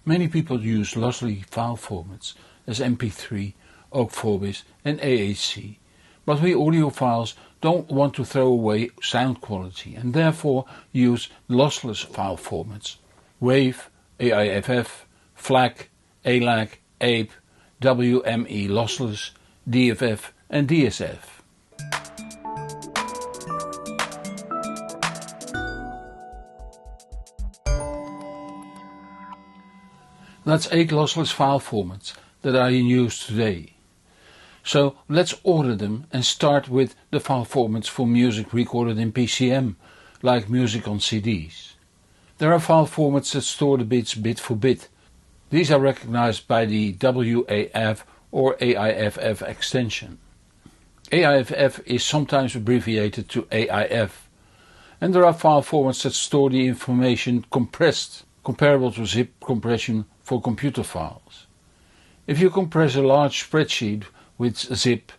Many people use lossy file formats as MP3, OGG Forbis and AAC, but we audiophiles don't want to throw away sound quality and therefore use lossless file formats: WAV, AIFF, FLAC, ALAC, APE, WMA Lossless, DFF and DSF. That's 8 lossless file formats that are in use today. So let's order them and start with the file formats for music recorded in PCM, like music on CDs. There are file formats that store the bits bit for bit. These are recognized by the WAV or AIFF extension. AIFF is sometimes abbreviated to AIF, and there are file formats that store the information compressed, comparable to zip compression for computer files. If you compress a large spreadsheet with zip,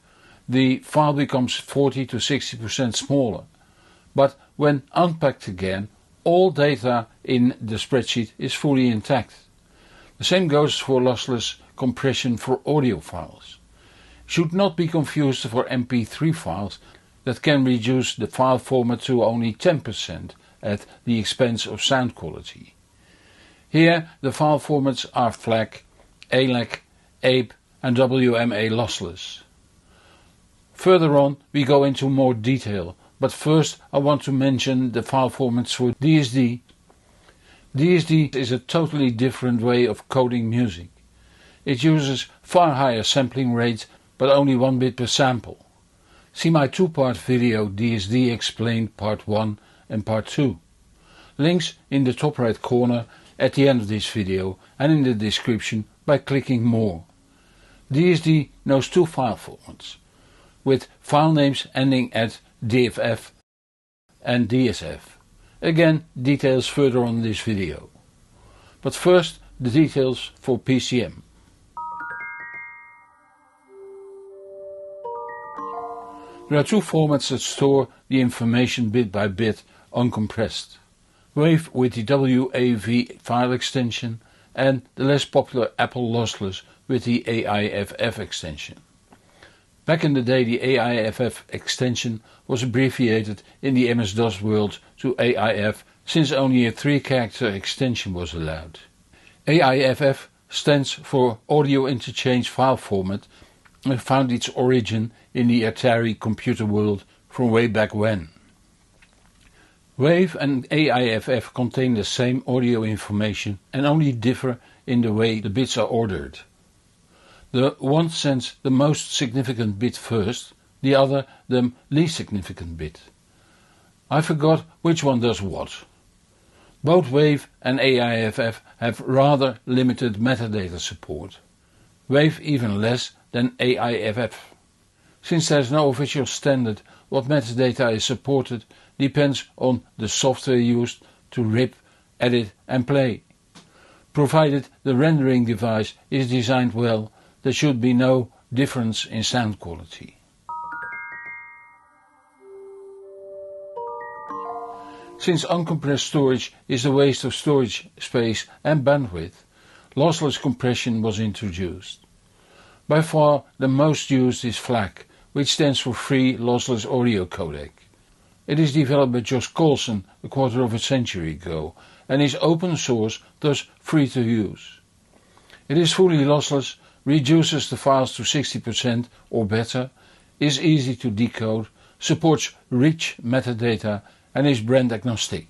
the file becomes 40 to 60% smaller, but when unpacked again, all data in the spreadsheet is fully intact. The same goes for lossless compression for audio files. Should not be confused for MP3 files that can reduce the file format to only 10% at the expense of sound quality. Here the file formats are FLAC, ALAC, APE and WMA Lossless. Further on we go into more detail, but first I want to mention the file formats for DSD. DSD is a totally different way of coding music. It uses far higher sampling rates but only 1 bit per sample. See my 2-part video DSD Explained Part 1 and Part 2. Links in the top right corner at the end of this video and in the description by clicking more. DSD knows 2 file formats, with file names ending at DFF and DSF. Again, details further on in this video. But first, the details for PCM. There are 2 formats that store the information bit by bit uncompressed. WAV with the WAV file extension and the less popular Apple Lossless with the AIFF extension. Back in the day, the AIFF extension was abbreviated in the MS-DOS world to AIF, since only a 3-character extension was allowed. AIFF stands for Audio Interchange File Format and found its origin in the Atari computer world from way back when. WAV and AIFF contain the same audio information and only differ in the way the bits are ordered. The one sends the most significant bit first, the other the least significant bit. I forgot which one does what. Both WAV and AIFF have rather limited metadata support. WAV even less than AIFF. Since there is no official standard, what metadata is supported depends on the software used to rip, edit and play. Provided the rendering device is designed well, there should be no difference in sound quality. Since uncompressed storage is a waste of storage space and bandwidth, lossless compression was introduced. By far the most used is FLAC, which stands for Free Lossless Audio Codec. It is developed by Josh Coulson a quarter of a century ago and is open source, thus free to use. It is fully lossless, reduces the files to 60% or better, is easy to decode, supports rich metadata and is brand agnostic.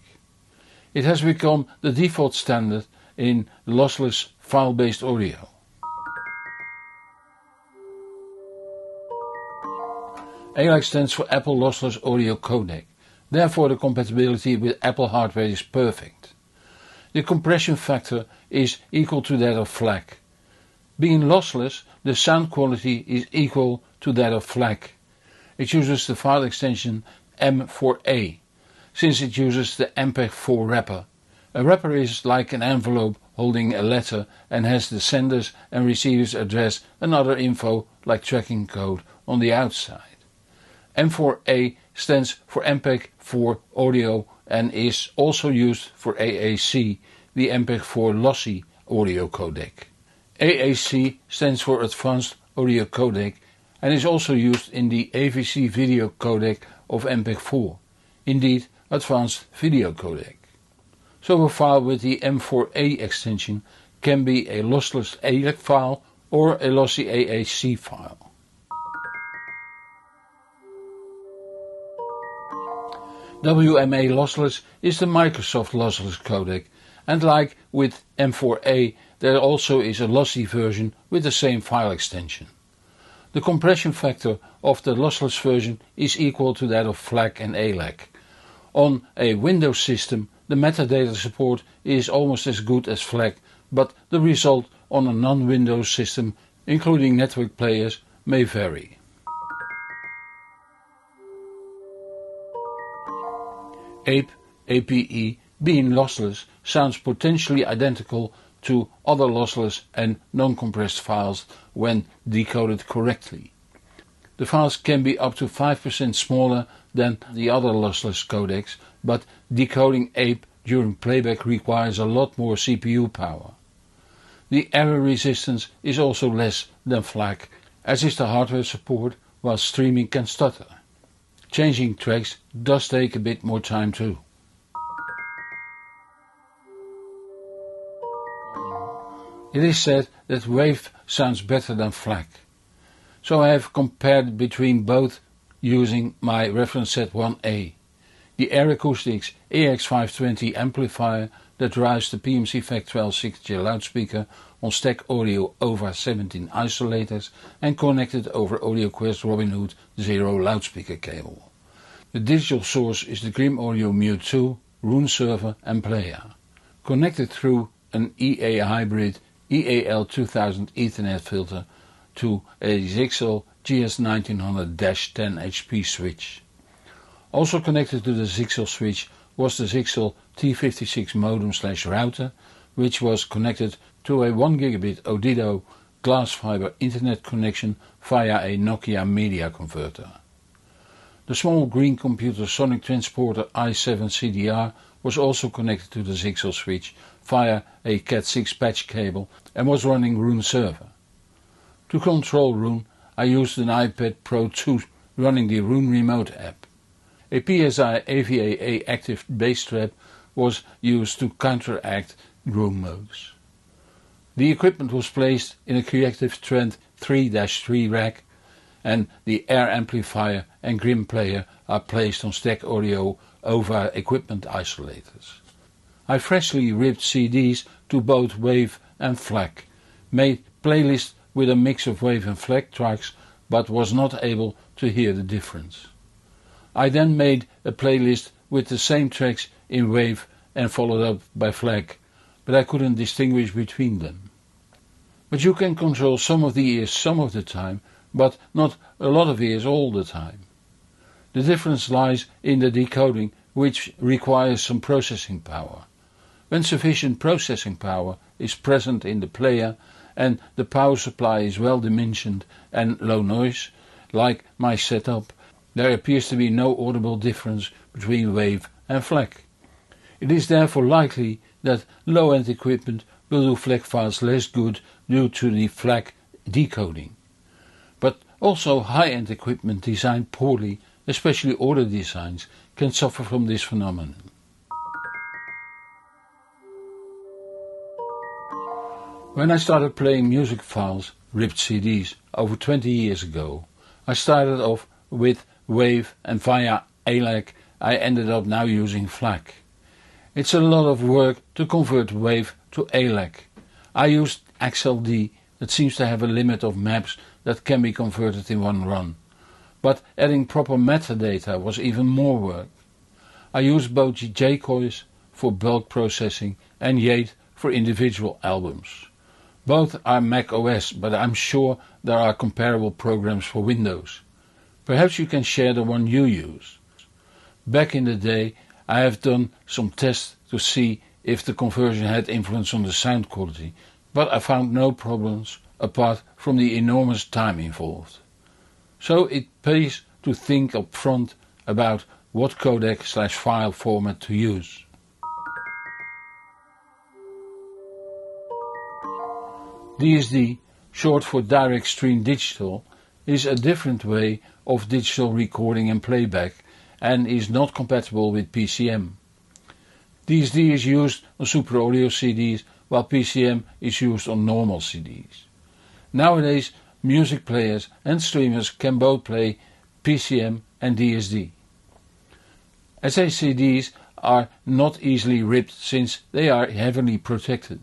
It has become the default standard in lossless file-based audio. ALAC stands for Apple Lossless Audio Codec, therefore the compatibility with Apple hardware is perfect. The compression factor is equal to that of FLAC. Being lossless, the sound quality is equal to that of FLAC. It uses the file extension M4A, since it uses the MPEG-4 wrapper. A wrapper is like an envelope holding a letter and has the sender's and receiver's address and other info like tracking code on the outside. M4A stands for MPEG-4 audio and is also used for AAC, the MPEG-4 lossy audio codec. AAC stands for Advanced Audio Codec and is also used in the AVC video codec of MPEG-4, indeed Advanced Video Codec. So a file with the M4A extension can be a lossless ALAC file or a lossy AAC file. WMA Lossless is the Microsoft lossless codec, and like with M4A, there also is a lossy version with the same file extension. The compression factor of the lossless version is equal to that of FLAC and ALAC. On a Windows system, the metadata support is almost as good as FLAC, but the result on a non-Windows system, including network players, may vary. APE, APE, being lossless, sounds potentially identical to other lossless and non-compressed files when decoded correctly. The files can be up to 5% smaller than the other lossless codecs, but decoding APE during playback requires a lot more CPU power. The error resistance is also less than FLAC, as is the hardware support, while streaming can stutter. Changing tracks does take a bit more time too. It is said that WAV sounds better than FLAC, so I have compared between both using my reference set 1A, the Air Acoustics AX520 amplifier that drives the PMC FAC12 6G loudspeaker on stack audio over 17 isolators and connected over AudioQuest Robinhood 0 loudspeaker cable. The digital source is the Grim Audio Mute 2, Roon server and player, connected through an EA hybrid EAL2000 Ethernet filter to a Zixel GS1900-10 HP switch. Also connected to the Zixel switch was the Zixel T56 modem/router, which was connected to a 1 gigabit ODiDo glass fiber internet connection via a Nokia media converter. The small green computer Sonic Transporter i7 CDR was also connected to the Zixel switch via a Cat6 patch cable and was running Roon server. To control Roon, I used an iPad Pro 2 running the Roon Remote app. A PSI AVAA active bass trap was used to counteract Roon modes. The equipment was placed in a Creative Trend 3-3 rack, and the Air amplifier and Grim player are placed on stack audio over equipment isolators. I freshly ripped CDs to both WAV and FLAC, made playlists with a mix of WAV and FLAC tracks, but was not able to hear the difference. I then made a playlist with the same tracks in WAV and followed up by FLAC, but I couldn't distinguish between them. But you can control some of the ears some of the time, but not a lot of ears all the time. The difference lies in the decoding, which requires some processing power. When sufficient processing power is present in the player and the power supply is well dimensioned and low noise, like my setup, there appears to be no audible difference between WAV and FLAC. It is therefore likely that low-end equipment will do FLAC files less good due to the FLAC decoding. But also high-end equipment designed poorly, especially audio designs, can suffer from this phenomenon. When I started playing music files, ripped CDs, over 20 years ago, I started off with WAV and via ALAC I ended up now using FLAC. It's a lot of work to convert WAV to ALAC. I used XLD that seems to have a limit of maps that can be converted in one run. But adding proper metadata was even more work. I used both jQuery for bulk processing and Yate for individual albums. Both are Mac OS, but I'm sure there are comparable programs for Windows. Perhaps you can share the one you use. Back in the day I have done some tests to see if the conversion had influence on the sound quality, but I found no problems apart from the enormous time involved. So it pays to think up front about what codec/file format to use. DSD, short for Direct Stream Digital, is a different way of digital recording and playback and is not compatible with PCM. DSD is used on Super Audio CDs while PCM is used on normal CDs. Nowadays, music players and streamers can both play PCM and DSD. SACDs are not easily ripped since they are heavily protected.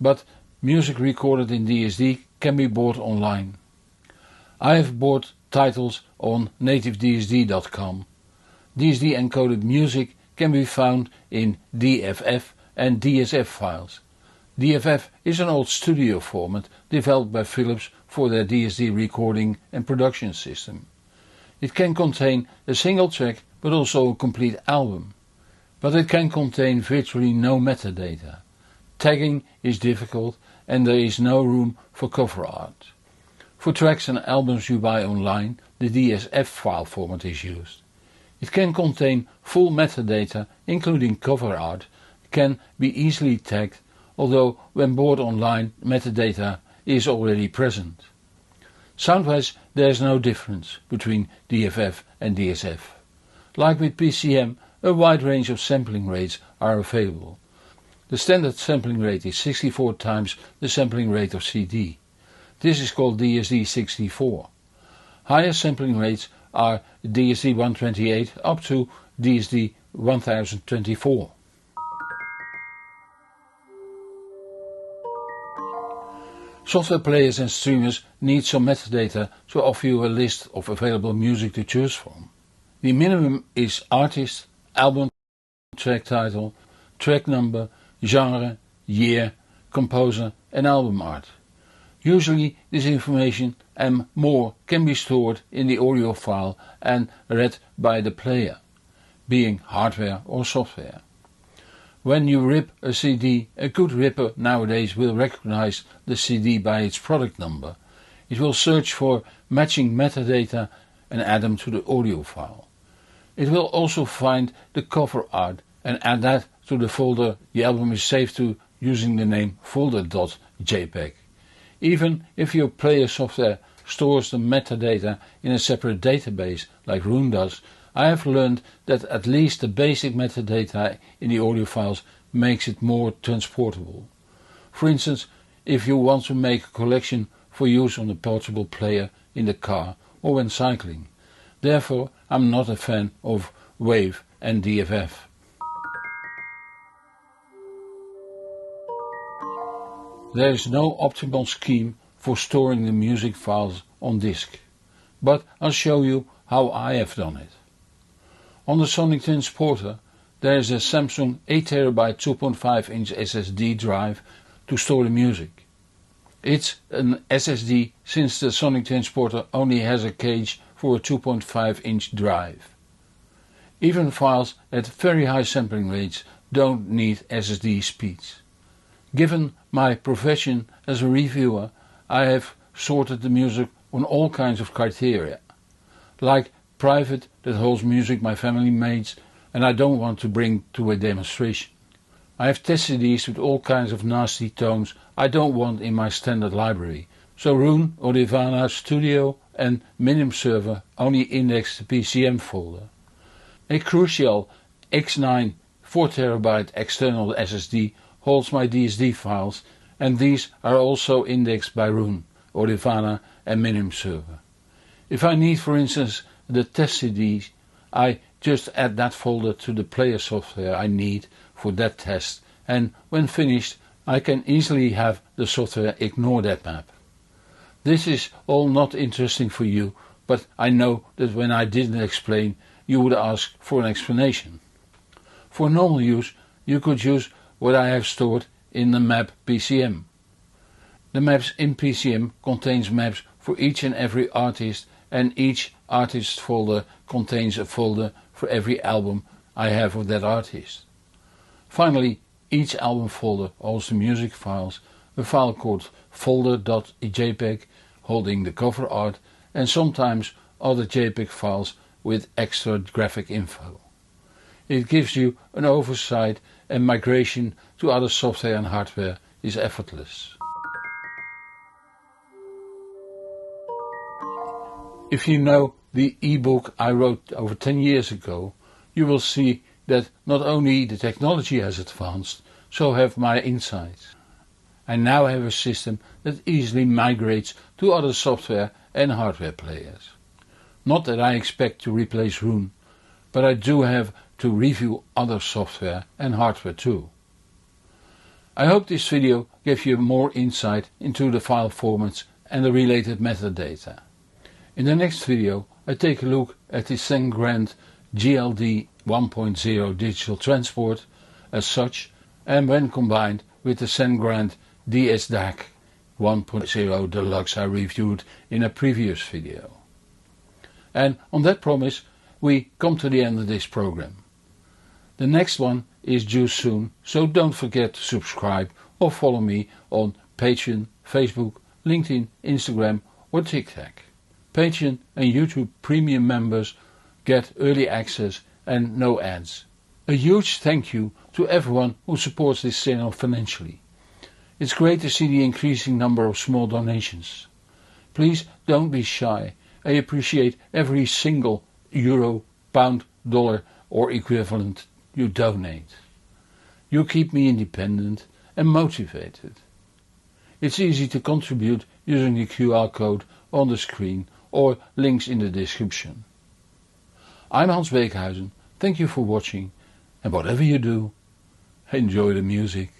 But music recorded in DSD can be bought online. I have bought titles on nativedsd.com. DSD encoded music can be found in DFF and DSF files. DFF is an old studio format developed by Philips for their DSD recording and production system. It can contain a single track but also a complete album. But it can contain virtually no metadata. Tagging is difficult and there is no room for cover art. For tracks and albums you buy online, the DSF file format is used. It can contain full metadata, including cover art, can be easily tagged, although when bought online metadata is already present. Sound-wise there is no difference between DFF and DSF. Like with PCM, a wide range of sampling rates are available. The standard sampling rate is 64 times the sampling rate of CD. This is called DSD64. Higher sampling rates are DSD128 up to DSD1024. Software players and streamers need some metadata to offer you a list of available music to choose from. The minimum is artist, album, track title, track number, genre, year, composer and album art. Usually this information and more can be stored in the audio file and read by the player, being hardware or software. When you rip a CD, a good ripper nowadays will recognize the CD by its product number. It will search for matching metadata and add them to the audio file. It will also find the cover art and add that to the folder the album is saved to using the name folder.jpg. Even if your player software stores the metadata in a separate database like Roon does, I have learned that at least the basic metadata in the audio files makes it more transportable. For instance, if you want to make a collection for use on a portable player in the car or when cycling. Therefore, I'm not a fan of WAV and DFF. There is no optimal scheme for storing the music files on disk, but I'll show you how I have done it. On the Sonic Transporter there is a Samsung 8TB 2.5-inch SSD drive to store the music. It's an SSD since the Sonic Transporter only has a cage for a 2.5-inch drive. Even files at very high sampling rates don't need SSD speeds. Given my profession as a reviewer, I have sorted the music on all kinds of criteria, like private that holds music my family makes and I don't want to bring to a demonstration. I have test CDs with all kinds of nasty tones I don't want in my standard library, so Roon, Audiofana, Studio and Minim Server only index the PCM folder. A Crucial X9 4TB external SSD holds my DSD files and these are also indexed by Roon, Audiofana and Minim Server. If I need, for instance, the test CDs, I just add that folder to the player software I need for that test, and when finished I can easily have the software ignore that map. This is all not interesting for you, but I know that when I didn't explain you would ask for an explanation. For normal use you could use what I have stored in the map PCM. The maps in PCM contains maps for each and every artist, and each artist folder contains a folder for every album I have of that artist. Finally, each album folder holds the music files, a file called folder.jpg holding the cover art and sometimes other JPEG files with extra graphic info. It gives you an oversight and migration to other software and hardware is effortless. If you know the ebook I wrote over 10 years ago, you will see that not only the technology has advanced, so have my insights. I now have a system that easily migrates to other software and hardware players. Not that I expect to replace Roon, but I do have to review other software and hardware too. I hope this video gave you more insight into the file formats and the related metadata. In the next video I take a look at the SendGrand GLD 1.0 digital transport as such, and when combined with the SendGrand DSD 1.0 Deluxe I reviewed in a previous video. And on that promise we come to the end of this program. The next one is due soon, so don't forget to subscribe or follow me on Patreon, Facebook, LinkedIn, Instagram or TikTok. Patreon and YouTube Premium members get early access and no ads. A huge thank you to everyone who supports this channel financially. It's great to see the increasing number of small donations. Please don't be shy. I appreciate every single euro, pound, dollar or equivalent you donate. You keep me independent and motivated. It's easy to contribute using the QR code on the screen or links in the description. I'm Hans Beekhuizen, thank you for watching, and whatever you do, enjoy the music.